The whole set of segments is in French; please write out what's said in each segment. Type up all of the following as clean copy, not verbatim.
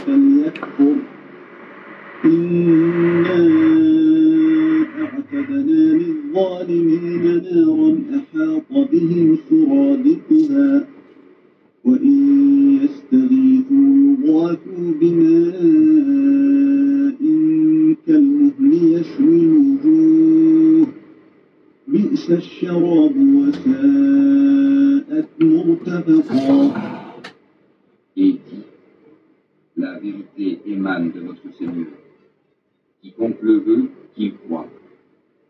فليكفر إنا أعتدنا للظالمين نارا أحاط بهم سرادقها وإن يستغيثوا يغاثوا بماء كالمهل يشوي الوجوه بئس الشراب وساءت مرتفقا. Et dit, la vérité émane de notre Seigneur. Quiconque le veut, qu'il croit.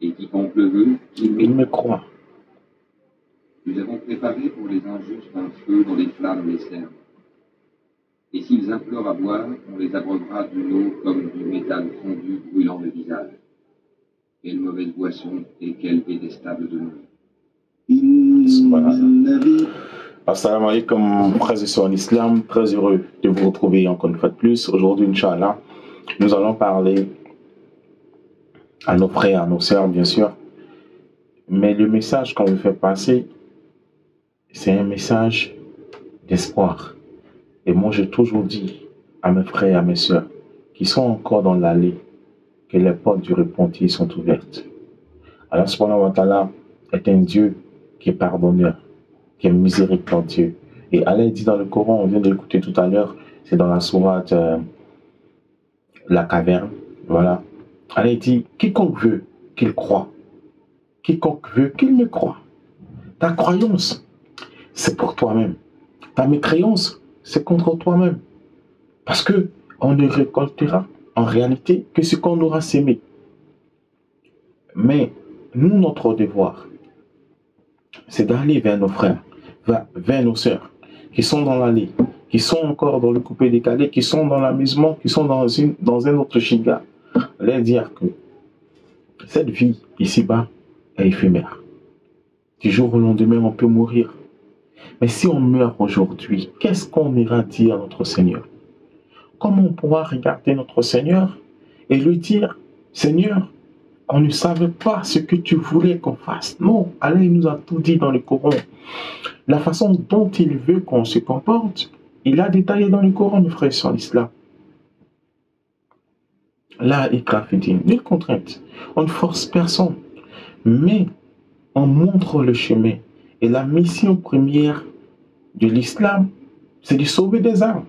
Et quiconque le veut, qu'il me croit. Nous avons préparé pour les injustes un feu dont les flammes les cernent. Et s'ils implorent à boire, on les abreuvera d'une eau comme du métal fondu brûlant le visage. Quelle mauvaise boisson et quelle détestable de nous. Assalamu alaikum, frères et sœurs en islam, très heureux de vous retrouver encore une fois de plus. Aujourd'hui, Inch'Allah, nous allons parler à nos frères, à nos sœurs, bien sûr. Mais le message qu'on veut faire passer, c'est un message d'espoir. Et moi, j'ai toujours dit à mes frères et à mes sœurs qui sont encore dans l'allée que les portes du repentir sont ouvertes. Allah subhanahu wa ta'ala est un Dieu qui est pardonneur, qui est miséricordieux. Et Allah dit dans le Coran, on vient de l'écouter tout à l'heure, c'est dans la sourate La Caverne, voilà. Allah dit, quiconque veut qu'il croit, quiconque veut qu'il me croit. Ta croyance, c'est pour toi-même. Ta mécréance, c'est contre toi-même. Parce que on ne récoltera en réalité que ce qu'on aura sémé. Mais nous, notre devoir, c'est d'aller vers nos frères, vers nos sœurs, qui sont dans l'allée, qui sont encore dans le coupé décalé, qui sont dans l'amusement, qui sont dans un autre chiga. Leur dire que cette vie ici-bas est éphémère. Du jour au lendemain, on peut mourir. Mais si on meurt aujourd'hui, qu'est-ce qu'on ira dire à notre Seigneur? Comment on pourra regarder notre Seigneur et lui dire, Seigneur, on ne savait pas ce que tu voulais qu'on fasse. Non, Allah nous a tout dit dans le Coran. La façon dont il veut qu'on se comporte, il a détaillé dans le Coran, mes frères sur l'islam. Là, ikrafidin, nulle contrainte. On ne force personne, mais on montre le chemin. Et la mission première de l'islam, c'est de sauver des âmes.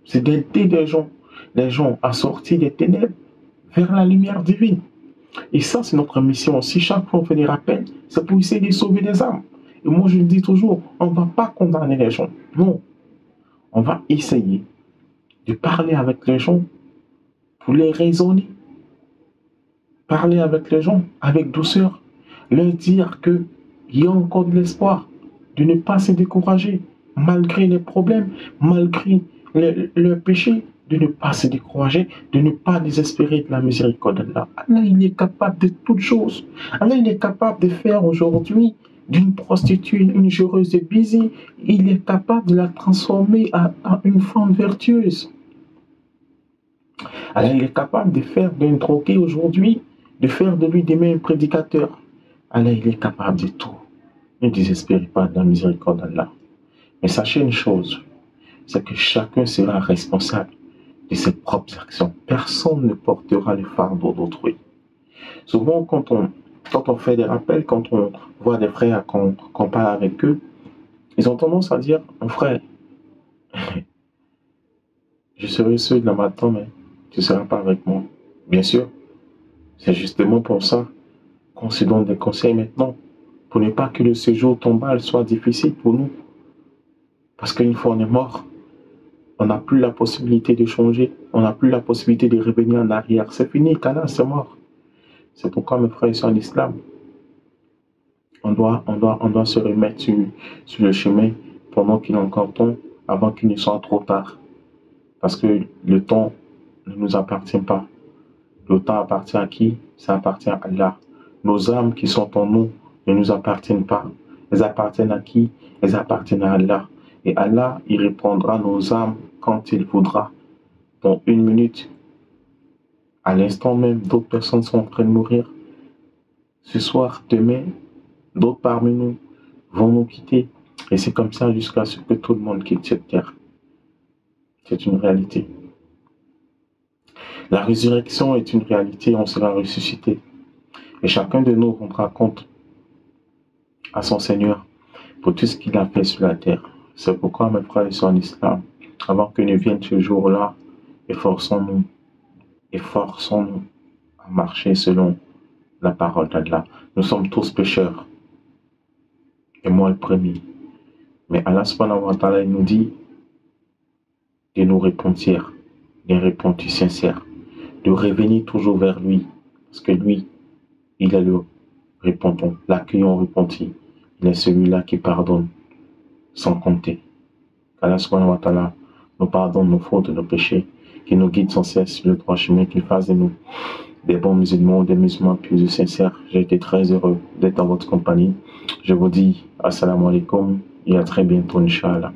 C'est d'aider les gens à sortir des ténèbres vers la lumière divine. Et ça, c'est notre mission. Si chaque fois on fait des rappels, c'est pour essayer de sauver des âmes. Et moi, je le dis toujours, on ne va pas condamner les gens. Non. On va essayer de parler avec les gens pour les raisonner. Parler avec les gens avec douceur. Leur dire qu'il y a encore de l'espoir, de ne pas se décourager, malgré les problèmes, malgré le péché, de ne pas se décourager, de ne pas désespérer de la miséricorde d'Allah. Allah, il est capable de toutes choses. Allah, il est capable de faire aujourd'hui d'une prostituée une joueuse de baiser. Il est capable de la transformer en une femme vertueuse. Allah, il est capable de faire d'un drogué aujourd'hui, de faire de lui demain un prédicateur. Allah, il est capable de tout. Ne désespérez pas de la miséricorde d'Allah. Mais sachez une chose, c'est que chacun sera responsable de ses propres actions. Personne ne portera le fardeau d'autrui. Souvent, quand on fait des rappels, quand on voit des frères, qu'on parle avec eux, ils ont tendance à dire, mon frère, je serai seul dans ma tombe, mais tu ne seras pas avec moi. Bien sûr, c'est justement pour ça qu'on se donne des conseils maintenant, pour ne pas que le séjour tombal soit difficile pour nous. Parce qu'une fois on est mort, on n'a plus la possibilité de changer, on n'a plus la possibilité de revenir en arrière. C'est fini, Kana, c'est mort. C'est pourquoi, mes frères et sœurs en islam, on doit se remettre sur le chemin pendant qu'il est encore temps, avant qu'il ne soit trop tard. Parce que le temps ne nous appartient pas. Le temps appartient à qui? Ça appartient à Allah. Nos âmes qui sont en nous ne nous appartiennent pas. Elles appartiennent à qui? Elles appartiennent à Allah. Et Allah, il répondra nos âmes quand il voudra. Dans une minute, à l'instant même, d'autres personnes sont en train de mourir. Ce soir, demain, d'autres parmi nous vont nous quitter. Et c'est comme ça jusqu'à ce que tout le monde quitte cette terre. C'est une réalité. La résurrection est une réalité, on sera ressuscité. Et chacun de nous rendra compte à son Seigneur pour tout ce qu'il a fait sur la terre. C'est pourquoi, mes frères et sœurs en islam, avant que ne vienne ce jour-là, efforçons-nous à marcher selon la parole d'Allah. Nous sommes tous pécheurs, et moi le premier. Mais Allah subhanahu wa ta'ala nous dit de nous repentir, des repentis sincères, de revenir toujours vers lui, parce que lui, il est le repentant, l'accueillant repenti. Il est celui-là qui pardonne sans compter. Qu'Allah subhanahu wa ta'ala nous pardonne nos fautes, nos péchés, qu'il nous guide sans cesse sur le droit chemin, qu'il fasse de nous des bons musulmans, des musulmans pieux et sincères. J'ai été très heureux d'être en votre compagnie. Je vous dis assalamu alaikum et à très bientôt, Inch'Allah.